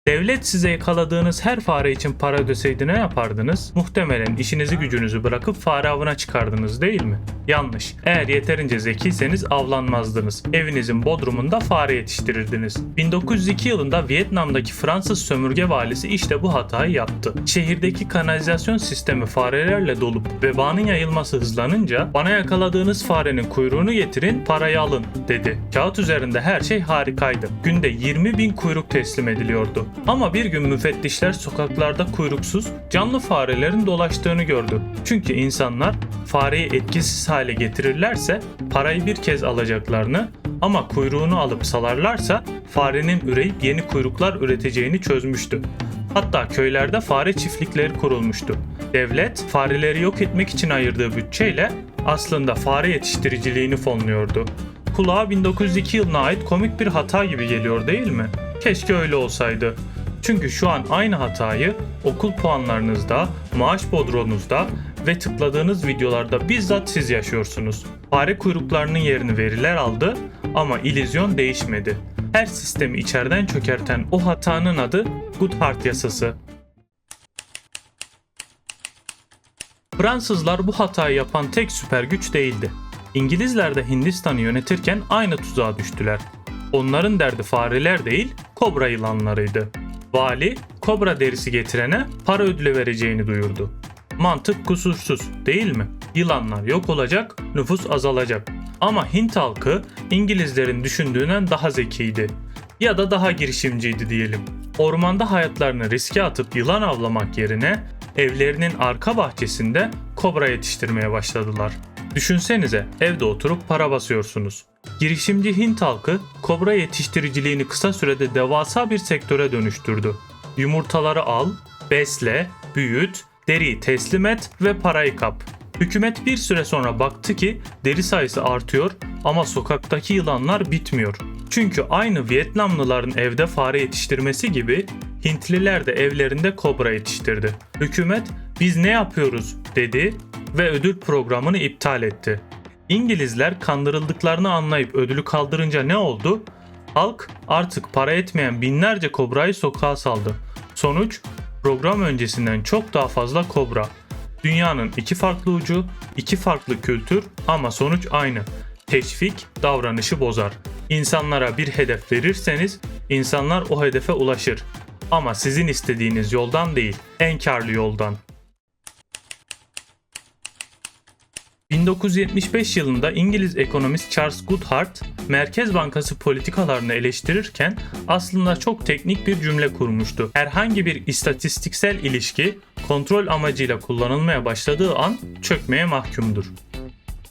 Devlet size yakaladığınız her fare için para ödeseydi ne yapardınız? Muhtemelen işinizi gücünüzü bırakıp fare avına çıkardınız değil mi? Yanlış. Eğer yeterince zekiyseniz avlanmazdınız. Evinizin bodrumunda fare yetiştirirdiniz. 1902 yılında Vietnam'daki Fransız sömürge valisi işte bu hatayı yaptı. Şehirdeki kanalizasyon sistemi farelerle dolup vebanın yayılması hızlanınca "Bana yakaladığınız farenin kuyruğunu getirin, parayı alın" dedi. Kağıt üzerinde her şey harikaydı. Günde 20.000 kuyruk teslim ediliyordu. Ama bir gün müfettişler sokaklarda kuyruksuz, canlı farelerin dolaştığını gördü. Çünkü insanlar fareyi etkisiz hale getirirlerse parayı bir kez alacaklarını, ama kuyruğunu alıp salarlarsa farenin üreyip yeni kuyruklar üreteceğini çözmüştü. Hatta köylerde fare çiftlikleri kurulmuştu. Devlet fareleri yok etmek için ayırdığı bütçeyle aslında fare yetiştiriciliğini fonluyordu. Kulağa 1902 yılına ait komik bir hata gibi geliyor değil mi? Keşke öyle olsaydı. Çünkü şu an aynı hatayı okul puanlarınızda, maaş bodronuzda ve tıkladığınız videolarda bizzat siz yaşıyorsunuz. Fare kuyruklarının yerini veriler aldı ama illüzyon değişmedi. Her sistemi içeriden çökerten o hatanın adı Goodhart yasası. Fransızlar bu hatayı yapan tek süper güç değildi. İngilizler de Hindistan'ı yönetirken aynı tuzağa düştüler. Onların derdi fareler değil, kobra yılanlarıydı. Vali, kobra derisi getirene para ödülü vereceğini duyurdu. Mantık kusursuz, değil mi? Yılanlar yok olacak, nüfus azalacak. Ama Hint halkı İngilizlerin düşündüğünden daha zekiydi. Ya da daha girişimciydi diyelim. Ormanda hayatlarını riske atıp yılan avlamak yerine evlerinin arka bahçesinde kobra yetiştirmeye başladılar. Düşünsenize, evde oturup para basıyorsunuz. Girişimci Hint halkı kobra yetiştiriciliğini kısa sürede devasa bir sektöre dönüştürdü. Yumurtaları al, besle, büyüt, deriyi teslim et ve parayı kap. Hükümet bir süre sonra baktı ki deri sayısı artıyor ama sokaktaki yılanlar bitmiyor. Çünkü aynı Vietnamlıların evde fare yetiştirmesi gibi Hintliler de evlerinde kobra yetiştirdi. Hükümet "Biz ne yapıyoruz?" dedi ve ödül programını iptal etti. İngilizler kandırıldıklarını anlayıp ödülü kaldırınca ne oldu? Halk artık para etmeyen binlerce kobrayı sokağa saldı. Sonuç, program öncesinden çok daha fazla kobra. Dünyanın iki farklı ucu, iki farklı kültür ama sonuç aynı. Teşvik davranışı bozar. İnsanlara bir hedef verirseniz insanlar o hedefe ulaşır. Ama sizin istediğiniz yoldan değil, en karlı yoldan. 1975 yılında İngiliz ekonomist Charles Goodhart, Merkez Bankası politikalarını eleştirirken aslında çok teknik bir cümle kurmuştu. Herhangi bir istatistiksel ilişki kontrol amacıyla kullanılmaya başladığı an çökmeye mahkumdur.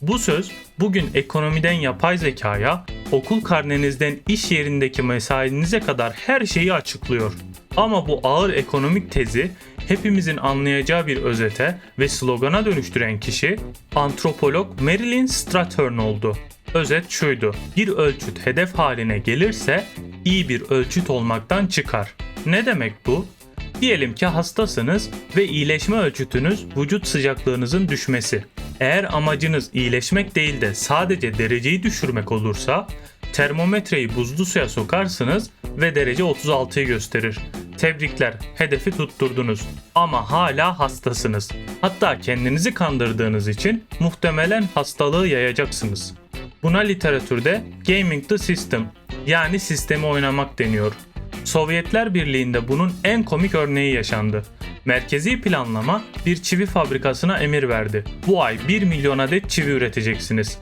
Bu söz bugün ekonomiden yapay zekaya, okul karnenizden iş yerindeki mesainize kadar her şeyi açıklıyor. Ama bu ağır ekonomik tezi hepimizin anlayacağı bir özete ve slogana dönüştüren kişi antropolog Marilyn Strathern oldu. Özet şuydu: bir ölçüt hedef haline gelirse iyi bir ölçüt olmaktan çıkar. Ne demek bu? Diyelim ki hastasınız ve iyileşme ölçütünüz vücut sıcaklığınızın düşmesi. Eğer amacınız iyileşmek değil de sadece dereceyi düşürmek olursa termometreyi buzlu suya sokarsınız ve derece 36'yı gösterir. Tebrikler, hedefi tutturdunuz ama hala hastasınız. Hatta kendinizi kandırdığınız için muhtemelen hastalığı yayacaksınız. Buna literatürde gaming the system, yani sistemi oynamak deniyor. Sovyetler Birliği'nde bunun en komik örneği yaşandı. Merkezi planlama bir çivi fabrikasına emir verdi. Bu ay 1 milyon adet çivi üreteceksiniz.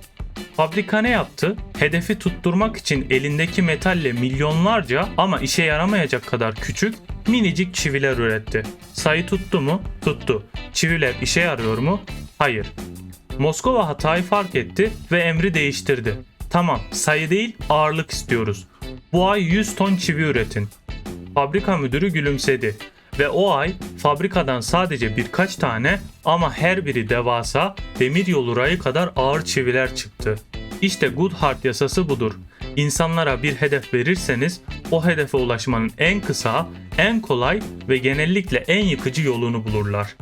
Fabrika ne yaptı? Hedefi tutturmak için elindeki metalle milyonlarca ama işe yaramayacak kadar küçük, minicik çiviler üretti. Sayı tuttu mu? Tuttu. Çiviler işe yarıyor mu? Hayır. Moskova hatayı fark etti ve emri değiştirdi. Tamam, sayı değil, ağırlık istiyoruz. Bu ay 100 ton çivi üretin. Fabrika müdürü gülümsedi ve o ay fabrikadan sadece birkaç tane ama her biri devasa demiryolu rayı kadar ağır çiviler çıktı. İşte Goodhart yasası budur. İnsanlara bir hedef verirseniz o hedefe ulaşmanın en kısa, en kolay ve genellikle en yıkıcı yolunu bulurlar.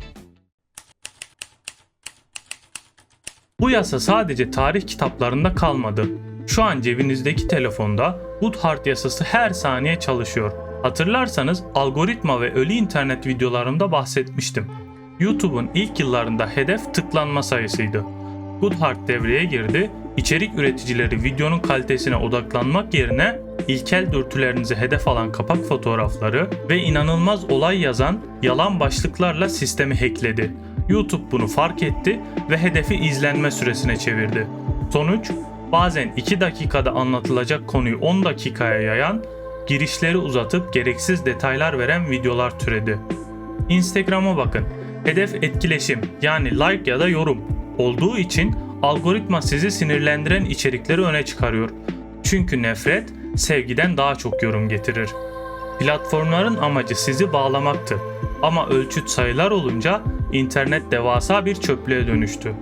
Bu yasa sadece tarih kitaplarında kalmadı. Şu an cebinizdeki telefonda Goodhart yasası her saniye çalışıyor. Hatırlarsanız algoritma ve ölü internet videolarımda bahsetmiştim. YouTube'un ilk yıllarında hedef tıklanma sayısıydı. Goodhart devreye girdi, içerik üreticileri videonun kalitesine odaklanmak yerine ilkel dürtülerinizi hedef alan kapak fotoğrafları ve inanılmaz olay yazan yalan başlıklarla sistemi hackledi. YouTube bunu fark etti ve hedefi izlenme süresine çevirdi. Sonuç, bazen 2 dakikada anlatılacak konuyu 10 dakikaya yayan, girişleri uzatıp gereksiz detaylar veren videolar türedi. Instagram'a bakın. Hedef etkileşim, yani like ya da yorum olduğu için algoritma sizi sinirlendiren içerikleri öne çıkarıyor. Çünkü nefret sevgiden daha çok yorum getirir. Platformların amacı sizi bağlamaktı. Ama ölçüt sayılar olunca internet devasa bir çöplüğe dönüştü.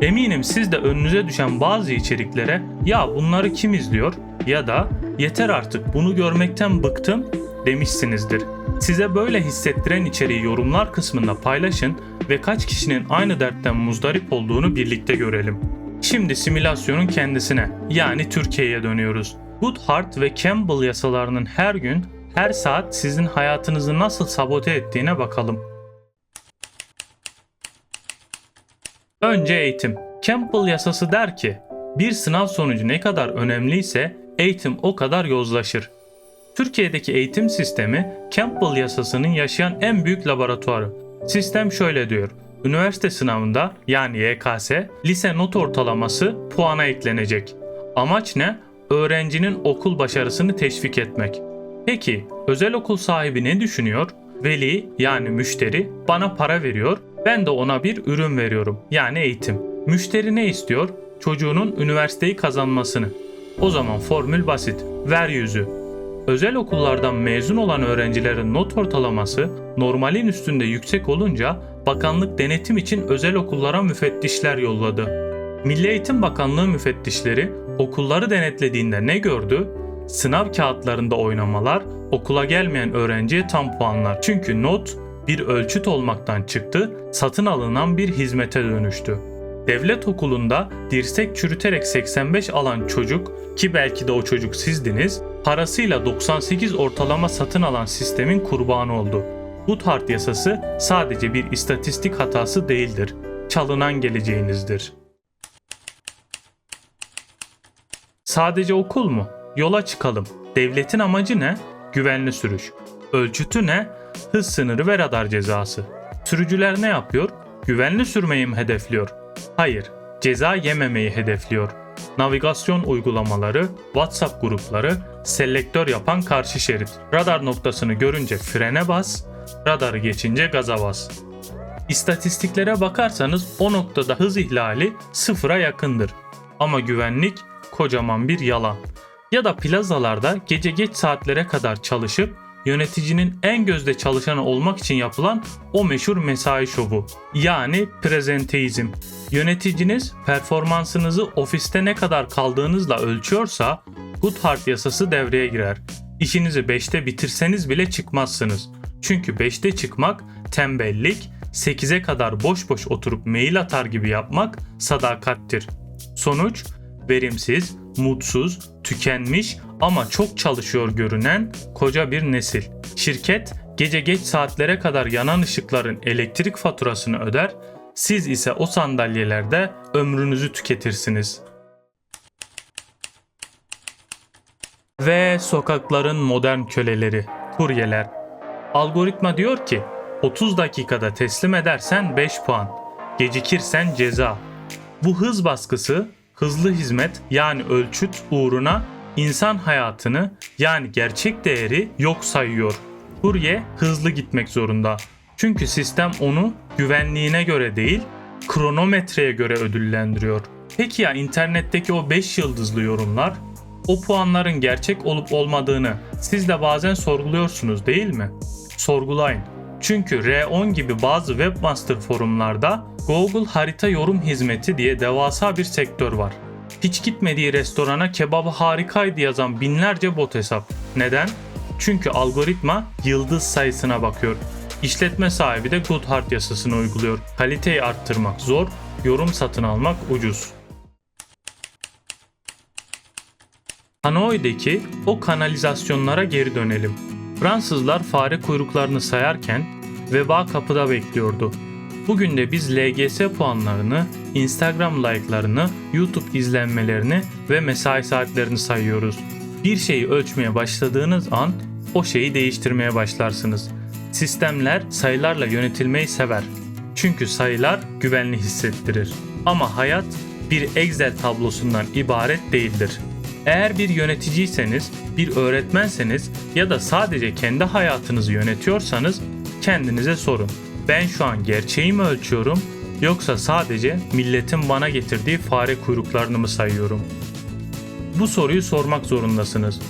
Eminim siz de önünüze düşen bazı içeriklere "Ya bunları kim izliyor?" ya da "Yeter artık, bunu görmekten bıktım." demişsinizdir. Size böyle hissettiren içeriği yorumlar kısmında paylaşın ve kaç kişinin aynı dertten muzdarip olduğunu birlikte görelim. Şimdi simülasyonun kendisine, yani Türkiye'ye dönüyoruz. Goodhart ve Campbell yasalarının her gün, her saat sizin hayatınızı nasıl sabote ettiğine bakalım. Önce eğitim. Campbell yasası der ki, bir sınav sonucu ne kadar önemliyse eğitim o kadar yozlaşır. Türkiye'deki eğitim sistemi Campbell yasasının yaşayan en büyük laboratuvarı. Sistem şöyle diyor: üniversite sınavında, yani YKS, lise not ortalaması puana eklenecek. Amaç ne? Öğrencinin okul başarısını teşvik etmek. Peki özel okul sahibi ne düşünüyor? Veli, yani müşteri, bana para veriyor, ben de ona bir ürün veriyorum, yani eğitim. Müşteri ne istiyor? Çocuğunun üniversiteyi kazanmasını. O zaman formül basit: ver yüzü. Özel okullardan mezun olan öğrencilerin not ortalaması normalin üstünde yüksek olunca bakanlık denetim için özel okullara müfettişler yolladı. Milli Eğitim Bakanlığı müfettişleri okulları denetlediğinde ne gördü? Sınav kağıtlarında oynamalar, okula gelmeyen öğrenciye tam puanlar. Çünkü not bir ölçüt olmaktan çıktı, satın alınan bir hizmete dönüştü. Devlet okulunda dirsek çürüterek 85 alan çocuk, ki belki de o çocuk sizdiniz, parasıyla 98 ortalama satın alan sistemin kurbanı oldu. Goodhart yasası sadece bir istatistik hatası değildir, çalınan geleceğinizdir. Sadece okul mu? Yola çıkalım. Devletin amacı ne? Güvenli sürüş. Ölçütü ne? Hız sınırı ve radar cezası. Sürücüler ne yapıyor? Güvenli sürmeyi mi hedefliyor? Hayır, ceza yememeyi hedefliyor. Navigasyon uygulamaları, WhatsApp grupları, selektör yapan karşı şerit. Radar noktasını görünce frene bas, radarı geçince gaza bas. İstatistiklere bakarsanız o noktada hız ihlali sıfıra yakındır. Ama güvenlik kocaman bir yalan. Ya da plazalarda gece geç saatlere kadar çalışıp yöneticinin en gözde çalışanı olmak için yapılan o meşhur mesai şovu. Yani prezenteizm. Yöneticiniz performansınızı ofiste ne kadar kaldığınızla ölçüyorsa Goodhart yasası devreye girer. İşinizi 5'te bitirseniz bile çıkmazsınız. Çünkü 5'te çıkmak tembellik, 8'e kadar boş boş oturup mail atar gibi yapmak sadakattir. Sonuç, verimsiz, mutsuz, tükenmiş ama çok çalışıyor görünen koca bir nesil. Şirket gece geç saatlere kadar yanan ışıkların elektrik faturasını öder, siz ise o sandalyelerde ömrünüzü tüketirsiniz. Ve sokakların modern köleleri, kuryeler. Algoritma diyor ki 30 dakikada teslim edersen 5 puan, gecikirsen ceza. Bu hız baskısı, hızlı hizmet yani ölçüt uğruna insan hayatını, yani gerçek değeri yok sayıyor. Kurye hızlı gitmek zorunda. Çünkü sistem onu güvenliğine göre değil, kronometreye göre ödüllendiriyor. Peki ya internetteki o 5 yıldızlı yorumlar? O puanların gerçek olup olmadığını siz de bazen sorguluyorsunuz değil mi? Sorgulayın. Çünkü R10 gibi bazı webmaster forumlarda Google harita yorum hizmeti diye devasa bir sektör var. Hiç gitmediği restorana kebabı harikaydı yazan binlerce bot hesap. Neden? Çünkü algoritma yıldız sayısına bakıyor. İşletme sahibi de Goodhart yasasını uyguluyor. Kaliteyi arttırmak zor, yorum satın almak ucuz. Hanoi'deki o kanalizasyonlara geri dönelim. Fransızlar fare kuyruklarını sayarken veba kapıda bekliyordu. Bugün de biz LGS puanlarını, Instagram like'larını, YouTube izlenmelerini ve mesai saatlerini sayıyoruz. Bir şeyi ölçmeye başladığınız an o şeyi değiştirmeye başlarsınız. Sistemler sayılarla yönetilmeyi sever. Çünkü sayılar güvenli hissettirir. Ama hayat bir Excel tablosundan ibaret değildir. Eğer bir yöneticiyseniz, bir öğretmenseniz ya da sadece kendi hayatınızı yönetiyorsanız kendinize sorun. Ben şu an gerçeği mi ölçüyorum yoksa sadece milletin bana getirdiği fare kuyruklarını mı sayıyorum? Bu soruyu sormak zorundasınız.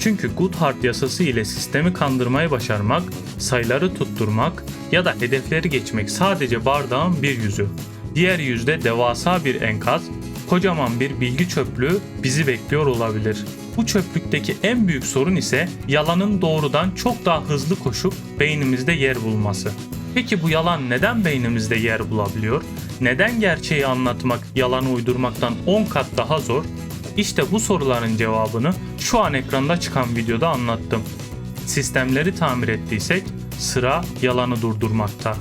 Çünkü Goodhart yasası ile sistemi kandırmayı başarmak, sayıları tutturmak ya da hedefleri geçmek sadece bardağın bir yüzü. Diğer yüzde devasa bir enkaz, kocaman bir bilgi çöplüğü bizi bekliyor olabilir. Bu çöplükteki en büyük sorun ise yalanın doğrudan çok daha hızlı koşup beynimizde yer bulması. Peki bu yalan neden beynimizde yer bulabiliyor? Neden gerçeği anlatmak yalanı uydurmaktan 10 kat daha zor? İşte bu soruların cevabını şu an ekranda çıkan videoda anlattım. Sistemleri tamir ettiysek sıra yalanı durdurmakta.